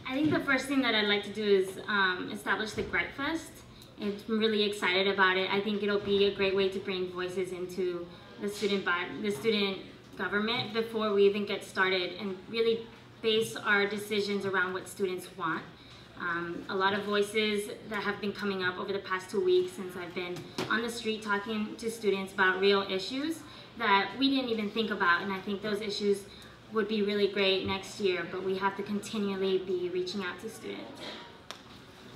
I think the first thing that I'd like to do is establish the Greg Fest. I'm really excited about it. I think it'll be a great way to bring voices into the student government before we even get started, and really base our decisions around what students want. A lot of voices that have been coming up over the past 2 weeks since I've been on the street talking to students about real issues that we didn't even think about, and I think those issues would be really great next year, but we have to continually be reaching out to students.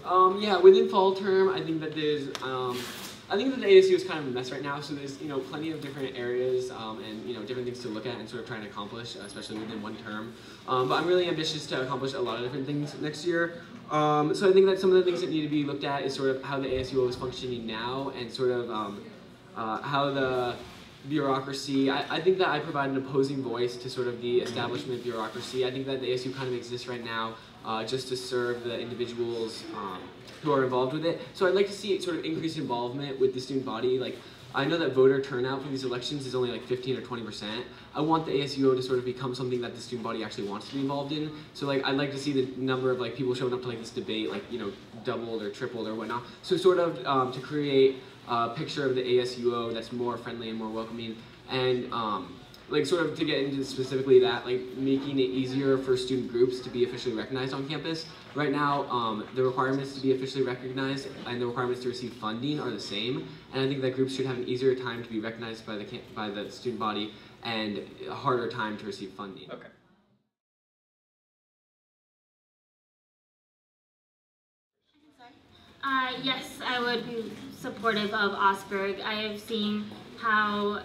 Yeah, within fall term, I think that there's, I think that the ASU is kind of a mess right now, so there's, plenty of different areas and, different things to look at and sort of trying to accomplish, especially within one term. But I'm really ambitious to accomplish a lot of different things next year. So I think that some of the things that need to be looked at is sort of how the ASUO is functioning now and sort of how the bureaucracy, I think that I provide an opposing voice to sort of the establishment bureaucracy. I think that the ASU kind of exists right now just to serve the individuals who are involved with it. So I'd like to see sort of increased involvement with the student body. Like, I know that voter turnout for these elections is only like 15 or 20%. I want the ASUO to sort of become something that the student body actually wants to be involved in. So like, I'd like to see the number of like people showing up to like this debate like, doubled or tripled or whatnot. So sort of to create a picture of the ASUO that's more friendly and more welcoming, and like sort of to get into specifically that, like making it easier for student groups to be officially recognized on campus. Right now, the requirements to be officially recognized and the requirements to receive funding are the same, and I think that groups should have an easier time to be recognized by the student body and a harder time to receive funding. Okay. Yes, I would be supportive of OSBERG. I have seen how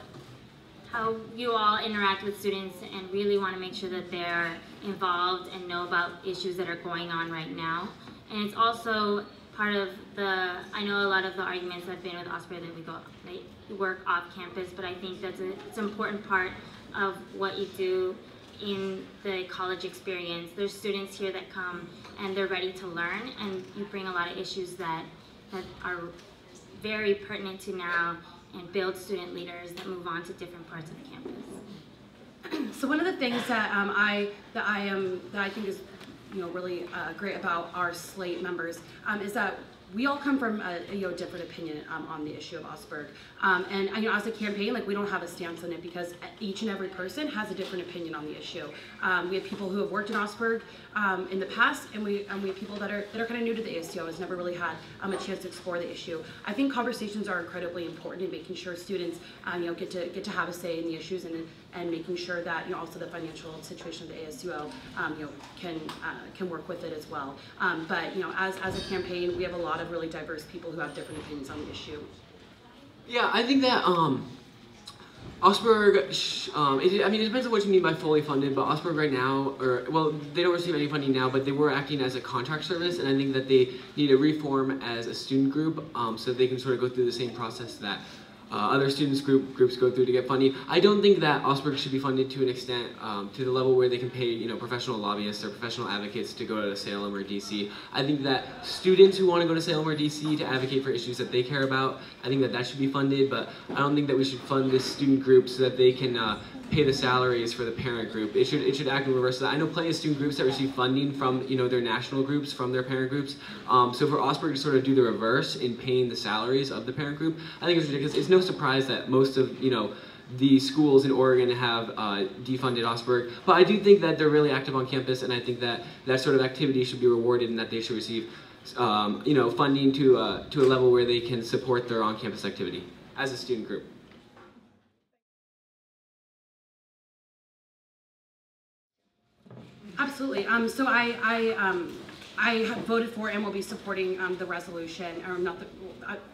you all interact with students and really want to make sure that they're involved and know about issues that are going on right now. And it's also part of I know a lot of the arguments have been with OSBERG that they work off campus, but I think it's an important part of what you do in the college experience. There's students here that come and they're ready to learn, and you bring a lot of issues that are very pertinent to now and build student leaders that move on to different parts of the campus. So one of the things that I think is really great about our slate members is that we all come from a different opinion on the issue of OSBERG, and as a campaign, like, we don't have a stance on it because each and every person has a different opinion on the issue. We have people who have worked in OSBERG in the past, and we have people that are kind of new to the ASUO, has never really had a chance to explore the issue. I think conversations are incredibly important in making sure students get to have a say in the issues, and making sure that also the financial situation of the ASUO can work with it as well. But as a campaign, we have a lot of really diverse people who have different opinions on the issue. Yeah, I think that OSBERG, I mean, it depends on what you mean by fully funded, but OSBERG right now, they don't receive any funding now, but they were acting as a contract service, and I think that they need to reform as a student group so they can sort of go through the same process that other students groups go through to get funding. I don't think that OSBERG should be funded to an extent to the level where they can pay professional lobbyists or professional advocates to go to Salem or DC. I think that students who want to go to Salem or DC to advocate for issues that they care about, I think that should be funded, but I don't think that we should fund this student group so that they can pay the salaries for the parent group. It should act in reverse of that. I know plenty of student groups that receive funding from their national groups, from their parent groups. So for OSBERG to sort of do the reverse in paying the salaries of the parent group, I think it's ridiculous. It's no surprise that most of the schools in Oregon have defunded OSBERG, but I do think that they're really active on campus, and I think that sort of activity should be rewarded and that they should receive funding to a level where they can support their on-campus activity as a student group. Absolutely. So I have voted for and will be supporting the resolution, or not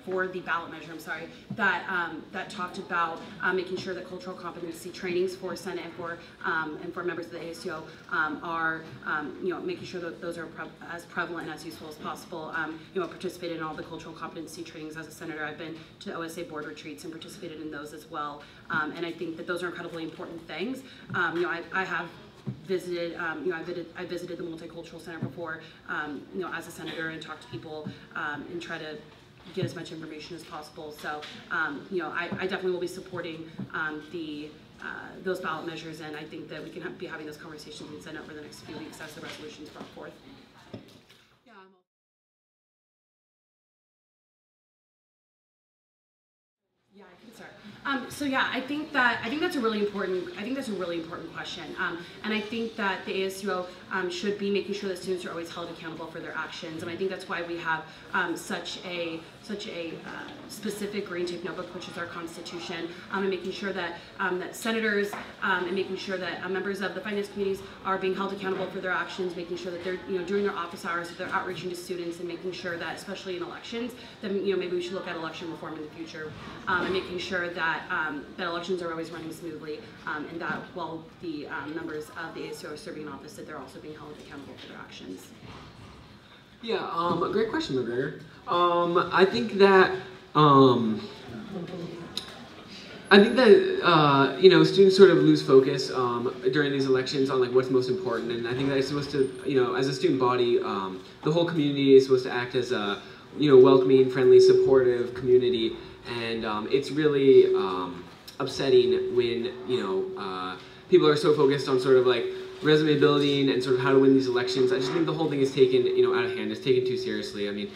for the ballot measure, I'm sorry, that talked about making sure that cultural competency trainings for Senate and for members of the ASUO are, making sure that those are as prevalent and as useful as possible. I participated in all the cultural competency trainings as a senator. I've been to OSA board retreats and participated in those as well, and I think that those are incredibly important things. I have visited, I visited the Multicultural Center before, as a senator, and talked to people and try to get as much information as possible. So, I definitely will be supporting those ballot measures, and I think that we can be having those conversations in Senate over the next few weeks as the resolutions brought forth. So yeah, I think that's a really important question, and I think that the ASUO should be making sure that students are always held accountable for their actions, and I think that's why we have such a specific green tape notebook, which is our Constitution, and making sure that that senators and making sure that members of the finance committees are being held accountable for their actions, making sure that they're during their office hours that they're outreaching to students, and making sure that especially in elections, then maybe we should look at election reform in the future, and making sure that that elections are always running smoothly, and that while the members of the ASUO are serving in office, that they're also being held accountable for their actions. Yeah, great question, McGregor. I think that students sort of lose focus during these elections on like what's most important, and I think that it's supposed to, as a student body, the whole community is supposed to act as a welcoming, friendly, supportive community, and it's really upsetting when people are so focused on sort of like resume building and sort of how to win these elections. I just think the whole thing is taken out of hand. It's taken too seriously. I mean,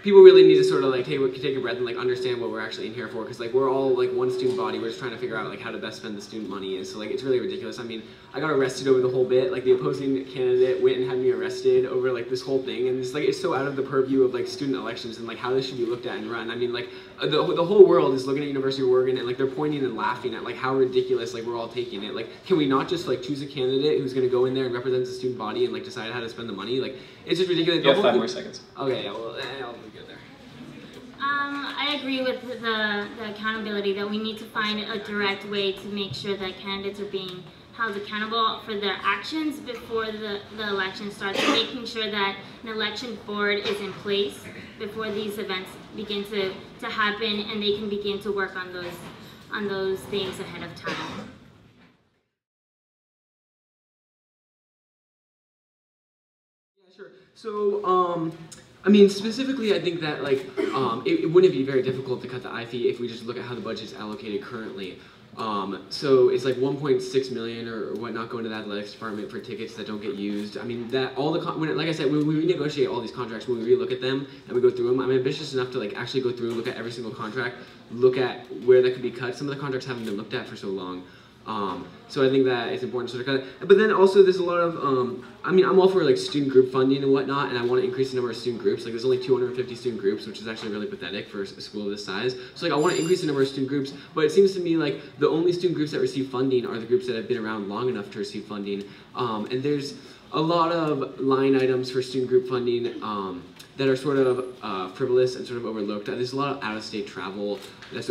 people really need to sort of like take a breath and like understand what we're actually in here for, because like we're all like one student body. We're just trying to figure out like how to best spend the student money, and so like it's really ridiculous. I mean, I got arrested over the whole bit. Like the opposing candidate went and had me arrested over like this whole thing, and it's so out of the purview of like student elections and like how this should be looked at and run. I mean, like the whole world is looking at University of Oregon and like they're pointing and laughing at like how ridiculous like we're all taking it. Like, can we not just like choose a candidate who's going to go in there and represent the student body and like decide how to spend the money? Like, it's just ridiculous. You have 5 more seconds. Okay, yeah, well, I'll be good there. I agree with the accountability, that we need to find a direct way to make sure that candidates are being held accountable for their actions before the election starts, and making sure that an election board is in place before these events begin to happen, and they can begin to work on those things ahead of time. Yeah, sure. So, I mean, specifically, I think that like it wouldn't be very difficult to cut the I-fee if we just look at how the budget is allocated currently. So it's like 1.6 million or whatnot going to the athletics department for tickets that don't get used. I mean, that all the like I said, when we renegotiate all these contracts, when we relook at them and we go through them, I'm ambitious enough to like actually go through and look at every single contract, look at where that could be cut. Some of the contracts haven't been looked at for so long. So I think that it's important to sort of cut it. But then also there's a lot of, I mean, I'm all for like student group funding and whatnot, and I want to increase the number of student groups. Like there's only 250 student groups, which is actually really pathetic for a school of this size. So like I want to increase the number of student groups, but it seems to me like the only student groups that receive funding are the groups that have been around long enough to receive funding. And there's a lot of line items for student group funding that are sort of frivolous and sort of overlooked. There's a lot of out-of-state travel that's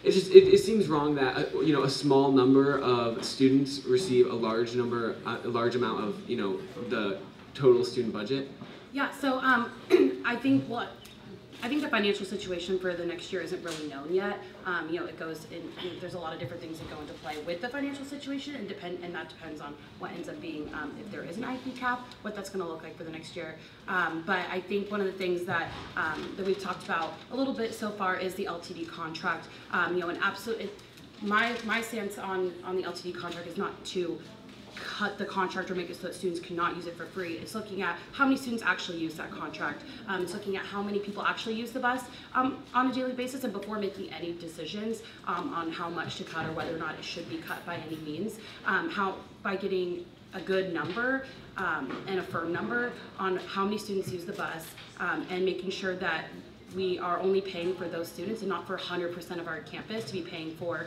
it seems wrong that a small number of students receive a large amount of the total student budget. Yeah. So I think the financial situation for the next year isn't really known yet. It goes in. There's a lot of different things that go into play with the financial situation, and that depends on what ends up being, if there is an I-fee cap, what that's going to look like for the next year. But I think one of the things that we've talked about a little bit so far is the LTD contract. My stance on the LTD contract is not to cut the contract or make it so that students cannot use it for free. It's looking at how many students actually use that contract. It's looking at how many people actually use the bus on a daily basis, and before making any decisions on how much to cut or whether or not it should be cut by any means, by getting a good number and a firm number on how many students use the bus, and making sure that we are only paying for those students and not for 100% of our campus to be paying for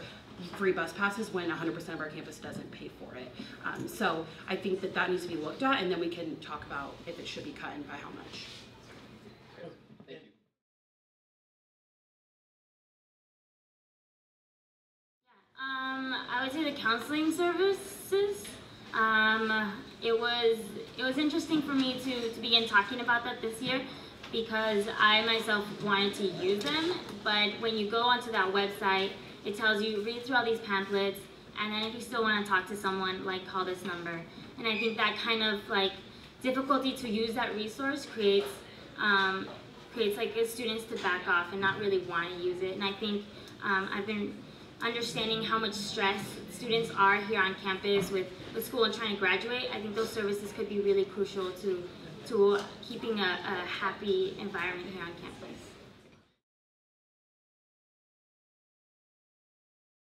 free bus passes when 100% of our campus doesn't pay for it. So I think that needs to be looked at, and then we can talk about if it should be cut and by how much. Thank you. I would say the counseling services. It was interesting for me to begin talking about that this year, because I myself wanted to use them, but when you go onto that website, it tells you read through all these pamphlets, and then if you still want to talk to someone, like call this number. And I think that kind of like difficulty to use that resource creates like students to back off and not really want to use it. And I think I've been understanding how much stress students are here on campus with school and trying to graduate. I think those services could be really crucial to keeping a happy environment here on campus.